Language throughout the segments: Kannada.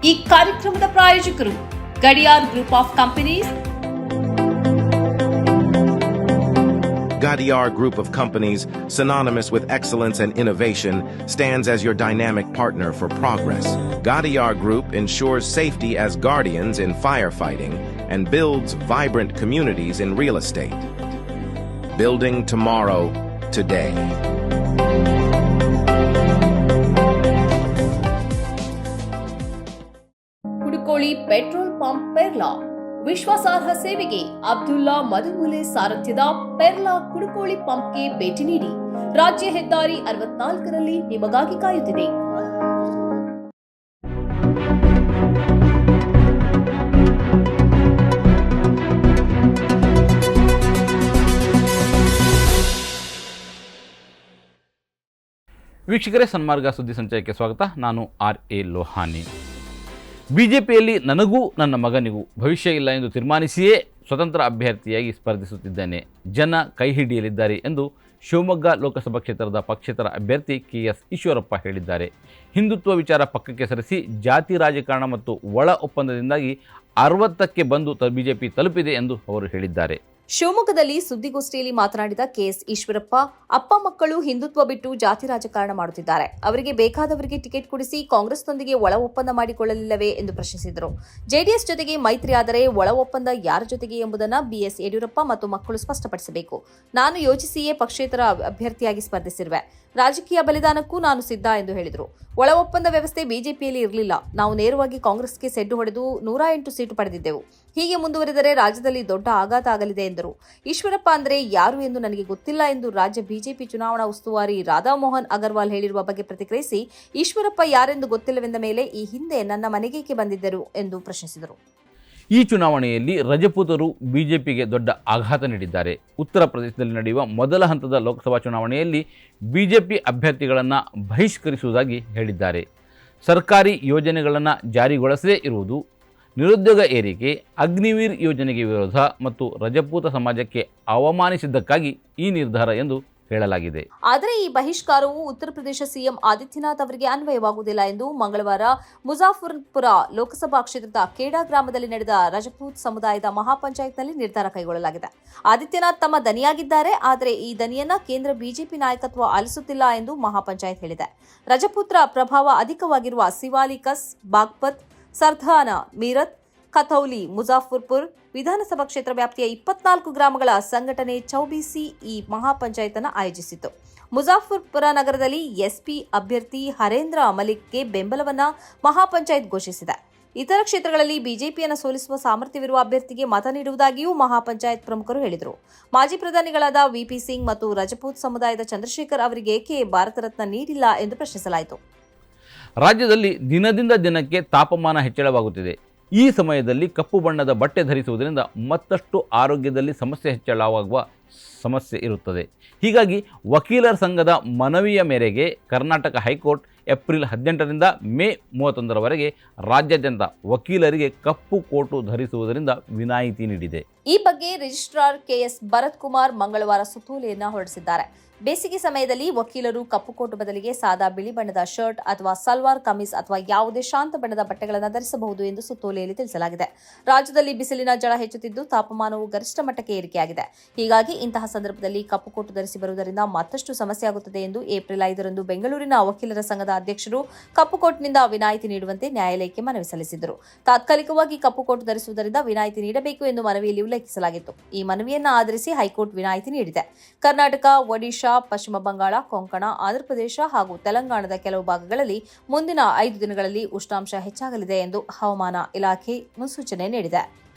ಈ ಕಾರ್ಯಕ್ರಮದ ಪ್ರಾಯೋಜಕರು Gadiyar group of companies. Gadiar Group of Companies, synonymous with excellence and innovation, stands as your dynamic partner for progress. Gadiar Group ensures safety as guardians in firefighting and builds vibrant communities in real estate. Building tomorrow, today. Kudukoli petrol pump Perla ವಿಶ್ವಾಸಾರ್ಹ ಸೇವೆಗೆ ಅಬ್ದುಲ್ಲಾ ಮದುಮುಲೆ ಸಾರಥ್ಯದ ಪೆರ್ಲಾ ಕುಡುಕೋಳಿ ಪಂಪ್ಗೆ ಭೇಟಿ ನೀಡಿ. ರಾಜ್ಯ ಹೆದ್ದಾರಿ 64ರಲ್ಲಿ ನಿಮಗಾಗಿ ಕಾಯುತ್ತಿದೆ. ವೀಕ್ಷಕರೇ, ಸನ್ಮಾರ್ಗ ಸುದ್ದಿ ಸಂಚಯಕ್ಕೆ ಸ್ವಾಗತ. ನಾನು RA ಲೋಹಾನಿ. ಬಿಜೆಪಿಯಲ್ಲಿ ನನಗೂ ನನ್ನ ಮಗನಿಗೂ ಭವಿಷ್ಯ ಇಲ್ಲ ಎಂದು ತೀರ್ಮಾನಿಸಿಯೇ ಸ್ವತಂತ್ರ ಅಭ್ಯರ್ಥಿಯಾಗಿ ಸ್ಪರ್ಧಿಸುತ್ತಿದ್ದೇನೆ. ಜನ ಕೈ ಹಿಡಿಯಲಿದ್ದಾರೆ ಎಂದು ಶಿವಮೊಗ್ಗ ಲೋಕಸಭಾ ಕ್ಷೇತ್ರದ ಪಕ್ಷೇತರ ಅಭ್ಯರ್ಥಿ KS ಈಶ್ವರಪ್ಪ ಹೇಳಿದ್ದಾರೆ. ಹಿಂದುತ್ವ ವಿಚಾರ ಪಕ್ಕಕ್ಕೆ ಸರಿಸಿ ಜಾತಿ ರಾಜಕಾರಣ ಮತ್ತು ಒಳ ಒಪ್ಪಂದದಿಂದಾಗಿ 60ಕ್ಕೆ ಬಂದು ಬಿಜೆಪಿ ತಲುಪಿದೆ ಎಂದು ಅವರು ಹೇಳಿದ್ದಾರೆ. ಶಿವಮೊಗ್ಗದಲ್ಲಿ ಸುದ್ದಿಗೋಷ್ಠಿಯಲ್ಲಿ ಮಾತನಾಡಿದ KS ಈಶ್ವರಪ್ಪ, ಅಪ್ಪ ಮಕ್ಕಳು ಹಿಂದುತ್ವ ಬಿಟ್ಟು ಜಾತಿ ರಾಜಕಾರಣ ಮಾಡುತ್ತಿದ್ದಾರೆ. ಅವರಿಗೆ ಬೇಕಾದವರಿಗೆ ಟಿಕೆಟ್ ಕೊಡಿಸಿ ಕಾಂಗ್ರೆಸ್ನೊಂದಿಗೆ ಒಳ ಒಪ್ಪಂದ ಮಾಡಿಕೊಳ್ಳಲಿಲ್ಲವೇ ಎಂದು ಪ್ರಶ್ನಿಸಿದರು. ಜೆಡಿಎಸ್ ಜೊತೆಗೆ ಮೈತ್ರಿ ಆದರೆ ಒಳ ಒಪ್ಪಂದ ಯಾರ ಜೊತೆಗೆ ಎಂಬುದನ್ನು BS ಯಡಿಯೂರಪ್ಪ ಮತ್ತು ಮಕ್ಕಳು ಸ್ಪಷ್ಟಪಡಿಸಬೇಕು. ನಾನು ಯೋಚಿಸಿಯೇ ಪಕ್ಷೇತರ ಅಭ್ಯರ್ಥಿಯಾಗಿ ಸ್ಪರ್ಧಿಸಿರುವೆ. ರಾಜಕೀಯ ಬಲಿದಾನಕ್ಕೂ ನಾನು ಸಿದ್ಧ ಎಂದು ಹೇಳಿದರು. ಒಳ ಒಪ್ಪಂದ ವ್ಯವಸ್ಥೆ ಬಿಜೆಪಿಯಲ್ಲಿ ಇರಲಿಲ್ಲ. ನಾವು ನೇರವಾಗಿ ಕಾಂಗ್ರೆಸ್ಗೆ ಸೆಡ್ಡು ಹೊಡೆದು 108 ಸೀಟು ಪಡೆದಿದ್ದೆವು. ಹೀಗೆ ಮುಂದುವರಿದರೆ ರಾಜ್ಯದಲ್ಲಿ ದೊಡ್ಡ ಆಘಾತ ಆಗಲಿದೆ ಎಂದರು. ಈಶ್ವರಪ್ಪ ಅಂದರೆ ಯಾರು ಎಂದು ನನಗೆ ಗೊತ್ತಿಲ್ಲ ಎಂದು ರಾಜ್ಯ ಬಿಜೆಪಿ ಚುನಾವಣಾ ಉಸ್ತುವಾರಿ ರಾಧಾಮೋಹನ್ ಅಗರ್ವಾಲ್ ಹೇಳಿರುವ ಬಗ್ಗೆ ಪ್ರತಿಕ್ರಿಯಿಸಿ, ಈಶ್ವರಪ್ಪ ಯಾರೆಂದು ಗೊತ್ತಿಲ್ಲವೆಂದ ಮೇಲೆ ಈ ಹಿಂದೆ ನನ್ನ ಮನೆಗೇಕೆ ಬಂದಿದ್ದರು ಎಂದು ಪ್ರಶ್ನಿಸಿದರು. ಈ ಚುನಾವಣೆಯಲ್ಲಿ ರಜಪೂತರು ಬಿಜೆಪಿಗೆ ದೊಡ್ಡ ಆಘಾತ ನೀಡಿದ್ದಾರೆ. ಉತ್ತರ ಪ್ರದೇಶದಲ್ಲಿ ನಡೆಯುವ ಮೊದಲ ಹಂತದ ಲೋಕಸಭಾ ಚುನಾವಣೆಯಲ್ಲಿ ಬಿಜೆಪಿ ಅಭ್ಯರ್ಥಿಗಳನ್ನು ಬಹಿಷ್ಕರಿಸುವುದಾಗಿ ಹೇಳಿದ್ದಾರೆ. ಸರ್ಕಾರಿ ಯೋಜನೆಗಳನ್ನು ಜಾರಿಗೊಳಿಸದೇ ಇರುವುದು, ನಿರುದ್ಯೋಗ ಏರಿಕೆ, ಅಗ್ನಿವೀರ್ ಯೋಜನೆಗೆ ವಿರೋಧ ಮತ್ತು ರಜಪೂತ ಸಮಾಜಕ್ಕೆ ಅವಮಾನಿಸಿದ್ದಕ್ಕಾಗಿ ಈ ನಿರ್ಧಾರ ಎಂದು ಹೇಳಲಾಗಿದೆ. ಆದರೆ ಈ ಬಹಿಷ್ಕಾರವು ಉತ್ತರ ಪ್ರದೇಶ ಸಿಎಂ ಆದಿತ್ಯನಾಥ್ ಅವರಿಗೆ ಅನ್ವಯವಾಗುವುದಿಲ್ಲ ಎಂದು ಮಂಗಳವಾರ ಮುಜಾಫರ್ಪುರ ಲೋಕಸಭಾ ಕ್ಷೇತ್ರದ ಖೇಡಾ ಗ್ರಾಮದಲ್ಲಿ ನಡೆದ ರಜಪೂತ್ ಸಮುದಾಯದ ಮಹಾಪಂಚಾಯತ್ನಲ್ಲಿ ನಿರ್ಧಾರ ಕೈಗೊಳ್ಳಲಾಗಿದೆ. ಆದಿತ್ಯನಾಥ್ ತಮ್ಮ ದನಿಯಾಗಿದ್ದಾರೆ, ಆದರೆ ಈ ದನಿಯನ್ನ ಕೇಂದ್ರ ಬಿಜೆಪಿ ನಾಯಕತ್ವ ಆಲಿಸುತ್ತಿಲ್ಲ ಎಂದು ಮಹಾಪಂಚಾಯತ್ ಹೇಳಿದೆ. ರಜಪೂತ್ರ ಪ್ರಭಾವ ಅಧಿಕವಾಗಿರುವ ಸಿವಾಲಿಕಸ್, ಬಾಗ್ಪತ್, ಸರ್ದಾನ, ಮೀರತ್, ಕಥೌಲಿ, ಮುಜಾಫರ್ಪುರ್ ವಿಧಾನಸಭಾ ಕ್ಷೇತ್ರ ವ್ಯಾಪ್ತಿಯ 24 ಗ್ರಾಮಗಳ ಸಂಘಟನೆ ಚೌಬಿಸಿ ಈ ಮಹಾಪಂಚಾಯತ್ ಅನ್ನು ಆಯೋಜಿಸಿತ್ತು. ಮುಜಾಫರ್ಪುರ ನಗರದಲ್ಲಿ SP ಅಭ್ಯರ್ಥಿ ಹರೇಂದ್ರ ಮಲಿಕ್ಗೆ ಬೆಂಬಲವನ್ನ ಮಹಾಪಂಚಾಯತ್ ಘೋಷಿಸಿದೆ. ಇತರ ಕ್ಷೇತ್ರಗಳಲ್ಲಿ ಬಿಜೆಪಿಯನ್ನು ಸೋಲಿಸುವ ಸಾಮರ್ಥ್ಯವಿರುವ ಅಭ್ಯರ್ಥಿಗೆ ಮತ ನೀಡುವುದಾಗಿಯೂ ಮಹಾಪಂಚಾಯತ್ ಪ್ರಮುಖರು ಹೇಳಿದರು. ಮಾಜಿ ಪ್ರಧಾನಿಗಳಾದ VP ಸಿಂಗ್ ಮತ್ತು ರಜಪೂತ್ ಸಮುದಾಯದ ಚಂದ್ರಶೇಖರ್ ಅವರಿಗೆ ಏಕೆ ಭಾರತ ರತ್ನ ನೀಡಿಲ್ಲ ಎಂದು ಪ್ರಶ್ನಿಸಲಾಯಿತು. ರಾಜ್ಯದಲ್ಲಿ ದಿನದಿಂದ ದಿನಕ್ಕೆ ತಾಪಮಾನ ಹೆಚ್ಚಳವಾಗುತ್ತಿದೆ. ಈ ಸಮಯದಲ್ಲಿ ಕಪ್ಪು ಬಣ್ಣದ ಬಟ್ಟೆ ಧರಿಸುವುದರಿಂದ ಮತ್ತಷ್ಟು ಆರೋಗ್ಯದಲ್ಲಿ ಹೆಚ್ಚಳವಾಗುವ ಸಮಸ್ಯೆ ಇರುತ್ತದೆ. ಹೀಗಾಗಿ ವಕೀಲರ ಸಂಘದ ಮನವಿಯ ಮೇರೆಗೆ ಕರ್ನಾಟಕ ಹೈಕೋರ್ಟ್ ಏಪ್ರಿಲ್ 18ರಿಂದ ಮೇ 31ರವರೆಗೆ ರಾಜ್ಯಾದ್ಯಂತ ವಕೀಲರಿಗೆ ಕಪ್ಪು ಕೋಟು ಧರಿಸುವುದರಿಂದ ವಿನಾಯಿತಿ ನೀಡಿದೆ. ಈ ಬಗ್ಗೆ ರಿಜಿಸ್ಟ್ರಾರ್ KS ಭರತ್ ಕುಮಾರ್ ಮಂಗಳವಾರ ಸುತ್ತೋಲೆಯನ್ನು ಹೊರಡಿಸಿದ್ದಾರೆ. ಬೇಸಿಗೆ ಸಮಯದಲ್ಲಿ ವಕೀಲರು ಕಪ್ಪು ಕೋಟು ಬದಲಿಗೆ ಸಾದಾ ಬಿಳಿ ಬಣ್ಣದ ಶರ್ಟ್ ಅಥವಾ ಸಲ್ವಾರ್ ಕಮೀಸ್ ಅಥವಾ ಯಾವುದೇ ಶಾಂತ ಬಣ್ಣದ ಬಟ್ಟೆಗಳನ್ನು ಧರಿಸಬಹುದು ಎಂದು ಸುತ್ತೋಲೆಯಲ್ಲಿ ತಿಳಿಸಲಾಗಿದೆ. ರಾಜ್ಯದಲ್ಲಿ ಬಿಸಿಲಿನ ಝಳ ಹೆಚ್ಚುತ್ತಿದ್ದು ತಾಪಮಾನವು ಗರಿಷ್ಠ ಮಟ್ಟಕ್ಕೆ ಏರಿಕೆಯಾಗಿದೆ. ಹೀಗಾಗಿ ಇಂತಹ ಸಂದರ್ಭದಲ್ಲಿ ಕಪ್ಪು ಕೋಟು ಧರಿಸಿ ಬರುವುದರಿಂದ ಮತ್ತಷ್ಟು ಸಮಸ್ಯೆ ಆಗುತ್ತದೆ ಎಂದು ಏಪ್ರಿಲ್ 5ರಂದು ಬೆಂಗಳೂರಿನ ವಕೀಲರ ಸಂಘದ ಅಧ್ಯಕ್ಷರು ಕಪ್ಪು ಕೋಟ್ನಿಂದ ವಿನಾಯಿತಿ ನೀಡುವಂತೆ ನ್ಯಾಯಾಲಯಕ್ಕೆ ಮನವಿ ಸಲ್ಲಿಸಿದ್ದರು. ತಾತ್ಕಾಲಿಕವಾಗಿ ಕಪ್ಪು ಕೋಟು ಧರಿಸುವುದರಿಂದ ವಿನಾಯಿತಿ ನೀಡಬೇಕು ಎಂದು ಮನವಿಯಲ್ಲಿ ಉಲ್ಲೇಖಿಸಲಾಗಿತ್ತು. ಈ ಮನವಿಯನ್ನು ಆಧರಿಸಿ ಹೈಕೋರ್ಟ್ ವಿನಾಯಿತಿ ನೀಡಿದೆ. ಕರ್ನಾಟಕ, ಒಡಿಶಾ, ಪಶ್ಚಿಮ ಬಂಗಾಳ, ಕೊಂಕಣ, ಆಂಧ್ರಪ್ರದೇಶ ಹಾಗೂ ತೆಲಂಗಾಣದ ಕೆಲವು ಭಾಗಗಳಲ್ಲಿ ಮುಂದಿನ 5 ದಿನಗಳಲ್ಲಿ ಉಷ್ಣಾಂಶ ಹೆಚ್ಚಾಗಲಿದೆ ಎಂದು ಹವಾಮಾನ ಇಲಾಖೆ ಮುನ್ಸೂಚನೆ ನೀಡಿದೆ.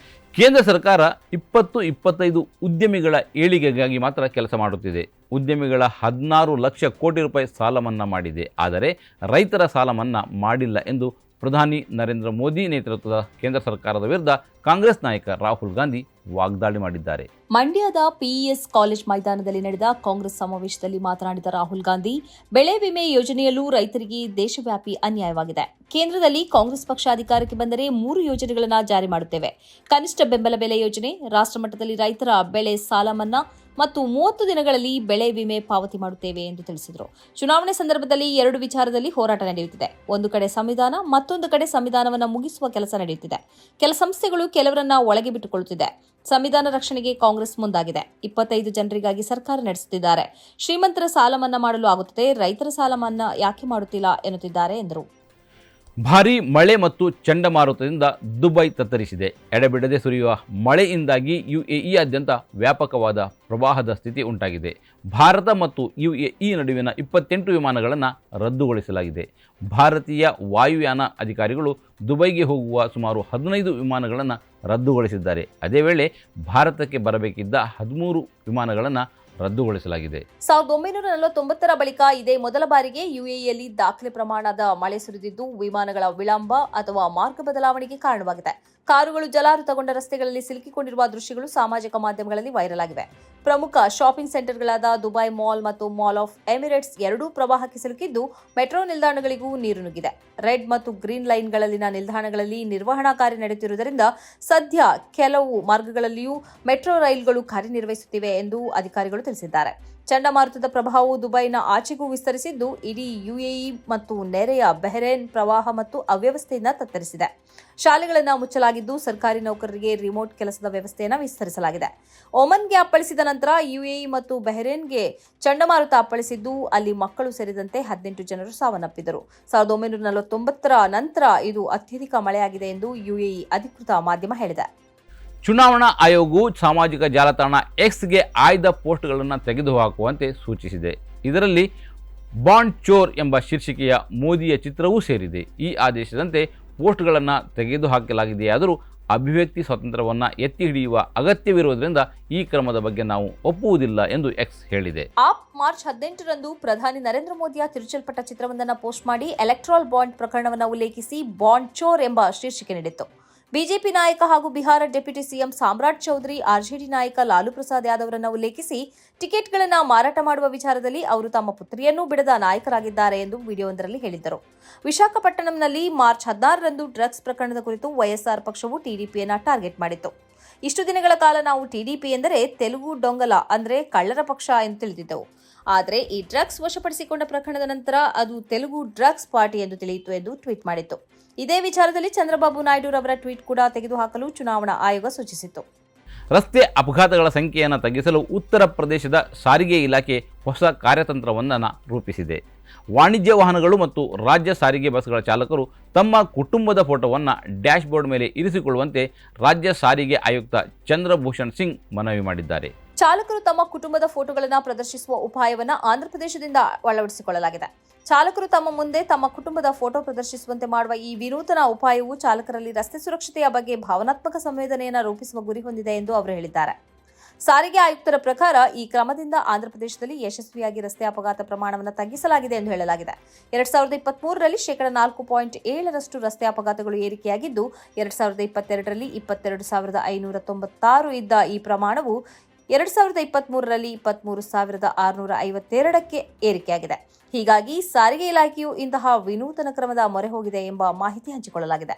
ಕೇಂದ್ರ ಸರ್ಕಾರ 20-25 ಉದ್ಯಮಿಗಳ ಏಳಿಗೆಗಾಗಿ ಮಾತ್ರ ಕೆಲಸ ಮಾಡುತ್ತಿದೆ. ಉದ್ಯಮಿಗಳ 16 ಲಕ್ಷ ಕೋಟಿ ರೂಪಾಯಿ ಸಾಲ ಮನ್ನಾ ಮಾಡಿದೆ. ಆದರೆ ರೈತರ ಸಾಲ ಮನ್ನಾ ಮಾಡಿಲ್ಲ ಎಂದು ಪ್ರಧಾನಿ ನರೇಂದ್ರ ಮೋದಿ ನೇತೃತ್ವದ ಕೇಂದ್ರ ಸರ್ಕಾರದ ವಿರುದ್ಧ ಕಾಂಗ್ರೆಸ್ ನಾಯಕ ರಾಹುಲ್ ಗಾಂಧಿ ವಾಗ್ದಾಳಿ ಮಾಡಿದ್ದಾರೆ. ಮಂಡ್ಯದ PES ಕಾಲೇಜ್ ಮೈದಾನದಲ್ಲಿ ನಡೆದ ಕಾಂಗ್ರೆಸ್ ಸಮಾವೇಶದಲ್ಲಿ ಮಾತನಾಡಿದ ರಾಹುಲ್ ಗಾಂಧಿ, ಬೆಳೆ ವಿಮೆ ಯೋಜನೆಯಲ್ಲೂ ರೈತರಿಗೆ ದೇಶವ್ಯಾಪಿ ಅನ್ಯಾಯವಾಗಿದೆ. ಕೇಂದ್ರದಲ್ಲಿ ಕಾಂಗ್ರೆಸ್ ಪಕ್ಷ ಅಧಿಕಾರಕ್ಕೆ ಬಂದರೆ 3 ಯೋಜನೆಗಳನ್ನು ಜಾರಿ ಮಾಡುತ್ತೇವೆ. ಕನಿಷ್ಠ ಬೆಂಬಲ ಬೆಲೆ ಯೋಜನೆ, ರಾಷ್ಟ್ರಮಟ್ಟದಲ್ಲಿ ರೈತರ ಬೆಳೆ ಸಾಲ ಮನ್ನಾ, ಮತ್ತು 30 ದಿನಗಳಲ್ಲಿ ಬೆಳೆ ವಿಮೆ ಪಾವತಿ ಮಾಡುತ್ತೇವೆ ಎಂದು ತಿಳಿಸಿದರು. ಚುನಾವಣೆ ಸಂದರ್ಭದಲ್ಲಿ 2 ವಿಚಾರದಲ್ಲಿ ಹೋರಾಟ ನಡೆಯುತ್ತಿದೆ. ಒಂದು ಕಡೆ ಸಂವಿಧಾನ, ಮತ್ತೊಂದು ಕಡೆ ಸಂವಿಧಾನವನ್ನು ಮುಗಿಸುವ ಕೆಲಸ ನಡೆಯುತ್ತಿದೆ. ಕೆಲ ಸಂಸ್ಥೆಗಳು ಕೆಲವರನ್ನ ಒಳಗೆ ಬಿಟ್ಟುಕೊಳ್ಳುತ್ತಿದೆ. ಸಂವಿಧಾನ ರಕ್ಷಣೆಗೆ ಕಾಂಗ್ರೆಸ್ ಮುಂದಾಗಿದೆ. 25 ಜನರಿಗಾಗಿ ಸರ್ಕಾರ ನಡೆಸುತ್ತಿದ್ದಾರೆ. ಶ್ರೀಮಂತರ ಸಾಲ ಮನ್ನಾ ಮಾಡಲು ಆಗುತ್ತದೆ, ರೈತರ ಸಾಲ ಮನ್ನಾ ಯಾಕೆ ಮಾಡುತ್ತಿಲ್ಲ ಎನ್ನುತ್ತಿದ್ದಾರೆ ಎಂದರು. ಭಾರೀ ಮಳೆ ಮತ್ತು ಚಂಡಮಾರುತದಿಂದ ದುಬೈ ತತ್ತರಿಸಿದೆ. ಎಡೆಬಿಡದೆ ಸುರಿಯುವ ಮಳೆಯಿಂದಾಗಿ ಯುಎಇಯಾದ್ಯಂತ ವ್ಯಾಪಕವಾದ ಪ್ರವಾಹದ ಸ್ಥಿತಿ ಉಂಟಾಗಿದೆ. ಭಾರತ ಮತ್ತು ಯುಎಇ ನಡುವಿನ 28 ವಿಮಾನಗಳನ್ನು ರದ್ದುಗೊಳಿಸಲಾಗಿದೆ. ಭಾರತೀಯ ವಾಯುಯಾನ ಅಧಿಕಾರಿಗಳು ದುಬೈಗೆ ಹೋಗುವ ಸುಮಾರು 15 ವಿಮಾನಗಳನ್ನು ರದ್ದುಗೊಳಿಸಿದ್ದಾರೆ. ಅದೇ ವೇಳೆ ಭಾರತಕ್ಕೆ ಬರಬೇಕಿದ್ದ 13 ವಿಮಾನಗಳನ್ನು ರದ್ದುಗೊಳಿಸಲಾಗಿದೆ. 1949ರ ಬಳಿಕ ಇದೇ ಮೊದಲ ಬಾರಿಗೆ ಯುಎಇಯಲ್ಲಿ ದಾಖಲೆ ಪ್ರಮಾಣದ ಮಳೆ ಸುರಿದಿದ್ದು ವಿಮಾನಗಳ ವಿಳಂಬ ಅಥವಾ ಮಾರ್ಗ ಬದಲಾವಣೆಗೆ ಕಾರಣವಾಗಿದೆ. ಕಾರುಗಳು ಜಲಾವೃತಗೊಂಡ ರಸ್ತೆಗಳಲ್ಲಿ ಸಿಲುಕಿಕೊಂಡಿರುವ ದೃಶ್ಯಗಳು ಸಾಮಾಜಿಕ ಮಾಧ್ಯಮಗಳಲ್ಲಿ ವೈರಲ್ ಆಗಿವೆ. ಪ್ರಮುಖ ಶಾಪಿಂಗ್ ಸೆಂಟರ್ಗಳಾದ ದುಬೈ ಮಾಲ್ ಮತ್ತು ಮಾಲ್ ಆಫ್ ಎಮಿರೇಟ್ಸ್ ಎರಡೂ ಪ್ರವಾಹಕ್ಕೆ ಸಿಲುಕಿದ್ದು ಮೆಟ್ರೋ ನಿಲ್ದಾಣಗಳಿಗೂ ನೀರು ನುಗ್ಗಿದೆ. ರೆಡ್ ಮತ್ತು ಗ್ರೀನ್ ಲೈನ್ಗಳಲ್ಲಿನ ನಿಲ್ದಾಣಗಳಲ್ಲಿ ನಿರ್ವಹಣಾ ಕಾರ್ಯ ನಡೆಯುತ್ತಿರುವುದರಿಂದ ಸದ್ಯ ಕೆಲವು ಮಾರ್ಗಗಳಲ್ಲಿಯೂ ಮೆಟ್ರೋ ರೈಲುಗಳು ಕಾರ್ಯನಿರ್ವಹಿಸುತ್ತಿವೆ ಎಂದು ಅಧಿಕಾರಿಗಳು ತಿಳಿಸಿದ್ದಾರೆ. ಚಂಡಮಾರುತದ ಪ್ರಭಾವವು ದುಬೈನ ಆಚೆಗೂ ವಿಸ್ತರಿಸಿದ್ದು ಇಡೀ ಯುಎಇ ಮತ್ತು ನೆರೆಯ ಬಹರೇನ್ ಪ್ರವಾಹ ಮತ್ತು ಅವ್ಯವಸ್ಥೆಯಿಂದ ತತ್ತರಿಸಿದೆ. ಶಾಲೆಗಳನ್ನು ಮುಚ್ಚಲಾಗಿದ್ದು ಸರ್ಕಾರಿ ನೌಕರರಿಗೆ ರಿಮೋಟ್ ಕೆಲಸದ ವ್ಯವಸ್ಥೆಯನ್ನು ವಿಸ್ತರಿಸಲಾಗಿದೆ. ಒಮನ್ಗೆ ಅಪ್ಪಳಿಸಿದ ನಂತರ ಯುಎಇ ಮತ್ತು ಬಹರೇನ್ಗೆ ಚಂಡಮಾರುತ ಅಪ್ಪಳಿಸಿದ್ದು ಅಲ್ಲಿ ಮಕ್ಕಳು ಸೇರಿದಂತೆ 18 ಜನರು ಸಾವನ್ನಪ್ಪಿದರು. 1949ರ ನಂತರ ಇದು ಅತ್ಯಧಿಕ ಮಳೆಯಾಗಿದೆ ಎಂದು ಯುಎಇ ಅಧಿಕೃತ ಮಾಧ್ಯಮ ಹೇಳಿದೆ. ಚುನಾವಣಾ ಆಯೋಗವು ಸಾಮಾಜಿಕ ಜಾಲತಾಣ ಎಕ್ಸ್ಗೆ ಆಯ್ದ ಪೋಸ್ಟ್ಗಳನ್ನು ತೆಗೆದುಹಾಕುವಂತೆ ಸೂಚಿಸಿದೆ. ಇದರಲ್ಲಿ ಬಾಂಡ್ ಚೋರ್ ಎಂಬ ಶೀರ್ಷಿಕೆಯ ಮೋದಿಯ ಚಿತ್ರವೂ ಸೇರಿದೆ. ಈ ಆದೇಶದಂತೆ ಪೋಸ್ಟ್ಗಳನ್ನು ತೆಗೆದುಹಾಕಲಾಗಿದೆಯಾದರೂ ಅಭಿವ್ಯಕ್ತಿ ಸ್ವಾತಂತ್ರ್ಯವನ್ನು ಎತ್ತಿ ಹಿಡಿಯುವ ಅಗತ್ಯವಿರುವುದರಿಂದ ಈ ಕ್ರಮದ ಬಗ್ಗೆ ನಾವು ಒಪ್ಪುವುದಿಲ್ಲ ಎಂದು ಎಕ್ಸ್ ಹೇಳಿದೆ. ಮಾರ್ಚ್ 18ರಂದು ಪ್ರಧಾನಿ ನರೇಂದ್ರ ಮೋದಿಯ ತಿರುಚಲ್ಪಟ್ಟ ಚಿತ್ರವೊಂದನ್ನು ಪೋಸ್ಟ್ ಮಾಡಿ ಎಲೆಕ್ಟ್ರಾಲ್ ಬಾಂಡ್ ಪ್ರಕರಣವನ್ನು ಉಲ್ಲೇಖಿಸಿ ಬಾಂಡ್ ಚೋರ್ ಎಂಬ ಶೀರ್ಷಿಕೆ ನೀಡಿತ್ತು. ಬಿಜೆಪಿ ನಾಯಕ ಹಾಗೂ ಬಿಹಾರ ಡೆಪ್ಯೂಟಿ ಸಿಎಂ ಸಾಮ್ರಾಟ್ ಚೌಧರಿ, ಆರ್ಜೆಡಿ ನಾಯಕ ಲಾಲು ಪ್ರಸಾದ್ ಯಾದವ್ ರನ್ನು ಉಲ್ಲೇಖಿಸಿ ಟಿಕೆಟ್ಗಳನ್ನು ಮಾರಾಟ ಮಾಡುವ ವಿಚಾರದಲ್ಲಿ ಅವರು ತಮ್ಮ ಪುತ್ರಿಯನ್ನೂ ಬಿಡದ ನಾಯಕರಾಗಿದ್ದಾರೆ ಎಂದು ವಿಡಿಯೋವೊಂದರಲ್ಲಿ ಹೇಳಿದ್ದರು. ವಿಶಾಖಪಟ್ಟಣಂನಲ್ಲಿ ಮಾರ್ಚ್ 16ರಂದು ಡ್ರಗ್ಸ್ ಪ್ರಕರಣದ ಕುರಿತು ವೈಎಸ್ಆರ್ ಪಕ್ಷವು ಟಿಡಿಪಿಯನ್ನು ಟಾರ್ಗೆಟ್ ಮಾಡಿತ್ತು. ಇಷ್ಟು ದಿನಗಳ ಕಾಲ ನಾವು ಟಿಡಿಪಿ ಎಂದರೆ ತೆಲುಗು ಡೊಂಗಲ ಅಂದರೆ ಕಳ್ಳರ ಪಕ್ಷ ಎಂದು ತಿಳಿದಿದ್ದೆವು. ಆದರೆ ಈ ಡ್ರಗ್ಸ್ ವಶಪಡಿಸಿಕೊಂಡ ಪ್ರಕರಣದ ನಂತರ ಅದು ತೆಲುಗು ಡ್ರಗ್ಸ್ ಪಾರ್ಟಿ ಎಂದು ತಿಳಿಯಿತು ಎಂದು ಟ್ವೀಟ್ ಮಾಡಿತ್ತು. ಇದೇ ವಿಚಾರದಲ್ಲಿ ಚಂದ್ರಬಾಬು ನಾಯ್ಡು ರವರ ಟ್ವೀಟ್ ಕೂಡ ತೆಗೆದುಹಾಕಲು ಚುನಾವಣಾ ಆಯೋಗ ಸೂಚಿಸಿತ್ತು. ರಸ್ತೆ ಅಪಘಾತಗಳ ಸಂಖ್ಯೆಯನ್ನು ತಗ್ಗಿಸಲು ಉತ್ತರ ಪ್ರದೇಶದ ಸಾರಿಗೆ ಇಲಾಖೆ ಹೊಸ ಕಾರ್ಯತಂತ್ರವೊಂದನ್ನು ರೂಪಿಸಿದೆ. ವಾಣಿಜ್ಯ ವಾಹನಗಳು ಮತ್ತು ರಾಜ್ಯ ಸಾರಿಗೆ ಬಸ್ಗಳ ಚಾಲಕರು ತಮ್ಮ ಕುಟುಂಬದ ಫೋಟೋವನ್ನು ಡ್ಯಾಶ್ ಬೋರ್ಡ್ ಮೇಲೆ ಇರಿಸಿಕೊಳ್ಳುವಂತೆ ರಾಜ್ಯ ಸಾರಿಗೆ ಆಯುಕ್ತ ಚಂದ್ರಭೂಷಣ್ ಸಿಂಗ್ ಮನವಿ ಮಾಡಿದ್ದಾರೆ. ಚಾಲಕರು ತಮ್ಮ ಕುಟುಂಬದ ಫೋಟೋಗಳನ್ನು ಪ್ರದರ್ಶಿಸುವ ಉಪಾಯವನ್ನು ಆಂಧ್ರಪ್ರದೇಶದಿಂದ ಅಳವಡಿಸಿಕೊಳ್ಳಲಾಗಿದೆ. ಚಾಲಕರು ತಮ್ಮ ಮುಂದೆ ತಮ್ಮ ಕುಟುಂಬದ ಫೋಟೋ ಪ್ರದರ್ಶಿಸುವಂತೆ ಮಾಡುವ ಈ ವಿನೂತನ ಉಪಾಯವು ಚಾಲಕರಲ್ಲಿ ರಸ್ತೆ ಸುರಕ್ಷತೆಯ ಬಗ್ಗೆ ಭಾವನಾತ್ಮಕ ಸಂವೇದನೆಯನ್ನು ರೂಪಿಸುವ ಗುರಿ ಹೊಂದಿದೆ ಎಂದು ಅವರು ಹೇಳಿದ್ದಾರೆ. ಸಾರಿಗೆ ಆಯುಕ್ತರ ಪ್ರಕಾರ ಈ ಕ್ರಮದಿಂದ ಆಂಧ್ರಪ್ರದೇಶದಲ್ಲಿ ಯಶಸ್ವಿಯಾಗಿ ರಸ್ತೆ ಅಪಘಾತ ಪ್ರಮಾಣವನ್ನು ತಗ್ಗಿಸಲಾಗಿದೆ ಎಂದು ಹೇಳಲಾಗಿದೆ. 2023ರಲ್ಲಿ 4.7% ರಸ್ತೆ ಅಪಘಾತಗಳು ಏರಿಕೆಯಾಗಿದ್ದು 2022ರಲ್ಲಿ 22,596 ಇದ್ದ ಈ ಪ್ರಮಾಣವು 2023ರಲ್ಲಿ 23,652ಕ್ಕೆ ಏರಿಕೆಯಾಗಿದೆ. ಹೀಗಾಗಿ ಸಾರಿಗೆ ಇಲಾಖೆಯು ಇಂತಹ ವಿನೂತನ ಕ್ರಮದ ಮೊರೆ ಹೋಗಿದೆ ಎಂಬ ಮಾಹಿತಿ ಹಂಚಿಕೊಳ್ಳಲಾಗಿದೆ.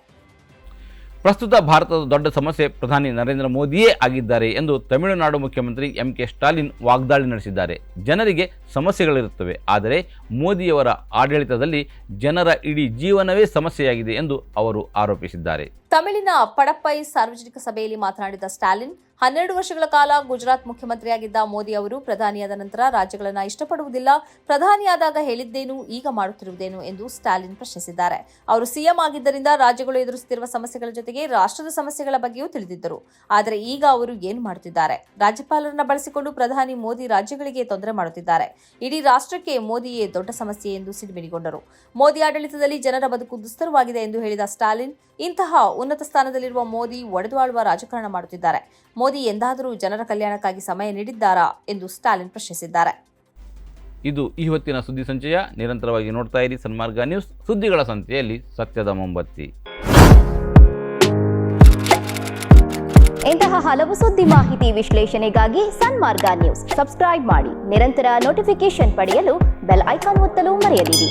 ಪ್ರಸ್ತುತ ಭಾರತದ ದೊಡ್ಡ ಸಮಸ್ಯೆ ಪ್ರಧಾನಿ ನರೇಂದ್ರ ಮೋದಿಯೇ ಆಗಿದ್ದಾರೆ ಎಂದು ತಮಿಳುನಾಡು ಮುಖ್ಯಮಂತ್ರಿ ಎಂಕೆ ಸ್ಟಾಲಿನ್ ವಾಗ್ದಾಳಿ ನಡೆಸಿದ್ದಾರೆ. ಜನರಿಗೆ ಸಮಸ್ಯೆಗಳಿರುತ್ತವೆ, ಆದರೆ ಮೋದಿಯವರ ಆಡಳಿತದಲ್ಲಿ ಜನರ ಇಡೀ ಜೀವನವೇ ಸಮಸ್ಯೆಯಾಗಿದೆ ಎಂದು ಅವರು ಆರೋಪಿಸಿದ್ದಾರೆ. ತಮಿಳಿನ ಪಡಪ್ಪೈ ಸಾರ್ವಜನಿಕ ಸಭೆಯಲ್ಲಿ ಮಾತನಾಡಿದ ಸ್ಟಾಲಿನ್, 12 ವರ್ಷಗಳ ಕಾಲ ಗುಜರಾತ್ ಮುಖ್ಯಮಂತ್ರಿಯಾಗಿದ್ದ ಮೋದಿ ಅವರು ಪ್ರಧಾನಿಯಾದ ನಂತರ ರಾಜ್ಯಗಳನ್ನು ಇಷ್ಟಪಡುವುದಿಲ್ಲ. ಪ್ರಧಾನಿಯಾದಾಗ ಹೇಳಿದ್ದೇನು, ಈಗ ಮಾಡುತ್ತಿರುವುದೇನು ಎಂದು ಸ್ಟಾಲಿನ್ ಪ್ರಶ್ನಿಸಿದ್ದಾರೆ. ಅವರು ಸಿಎಂ ಆಗಿದ್ದರಿಂದ ರಾಜ್ಯಗಳು ಎದುರಿಸುತ್ತಿರುವ ಸಮಸ್ಯೆಗಳ ಜೊತೆಗೆ ರಾಷ್ಟ್ರದ ಸಮಸ್ಯೆಗಳ ಬಗ್ಗೆಯೂ ತಿಳಿದಿದ್ದರು. ಆದರೆ ಈಗ ಅವರು ಏನು ಮಾಡುತ್ತಿದ್ದಾರೆ? ರಾಜ್ಯಪಾಲರನ್ನ ಬಳಸಿಕೊಂಡು ಪ್ರಧಾನಿ ಮೋದಿ ರಾಜ್ಯಗಳಿಗೆ ತೊಂದರೆ ಮಾಡುತ್ತಿದ್ದಾರೆ. ಇಡೀ ರಾಷ್ಟ್ರಕ್ಕೆ ಮೋದಿಯೇ ದೊಡ್ಡ ಸಮಸ್ಯೆ ಎಂದು ಸಿಡಿಮಿಡಿಗೊಂಡರು. ಮೋದಿ ಆಡಳಿತದಲ್ಲಿ ಜನರ ಬದುಕು ದುಸ್ತರವಾಗಿದೆ ಎಂದು ಹೇಳಿದ ಸ್ಟಾಲಿನ್, ಇಂತಹ ಉನ್ನತ ಸ್ಥಾನದಲ್ಲಿರುವ ಮೋದಿ ಒಡೆದುಆಳುವ ರಾಜಕಾರಣ ಮಾಡುತ್ತಿದ್ದಾರೆ. ಮೋದಿ ಎಂದಾದರೂ ಜನರ ಕಲ್ಯಾಣಕ್ಕಾಗಿ ಸಮಯ ನೀಡಿದ್ದಾರಾ ಎಂದು ಸ್ಟಾಲಿನ್ ಪ್ರಶ್ನಿಸಿದ್ದಾರೆ. ಇದು ಈ ಹೊತ್ತಿನ ಸುದ್ದಿ ಸಂಚಯ. ನಿರಂತರವಾಗಿ ನೋಡ್ತಾ ಇರಿ ಸನ್ಮಾರ್ಗ ನ್ಯೂಸ್, ಸುದ್ದಿಗಳ ಸಂತೆಯಲ್ಲಿ ಸತ್ಯದ ಮೊಂಬತ್ತಿ. ಇಂತಹ ಹಲವು ಸುದ್ದಿ ಮಾಹಿತಿ ವಿಶ್ಲೇಷಣೆಗಾಗಿ ಸನ್ಮಾರ್ಗ ನ್ಯೂಸ್ ಸಬ್ಸ್ಕ್ರೈಬ್ ಮಾಡಿ. ನಿರಂತರ ನೋಟಿಫಿಕೇಶನ್ ಪಡೆಯಲು ಬೆಲ್ ಐಕಾನ್ ಒತ್ತಲು ಮರೆಯದಿರಿ.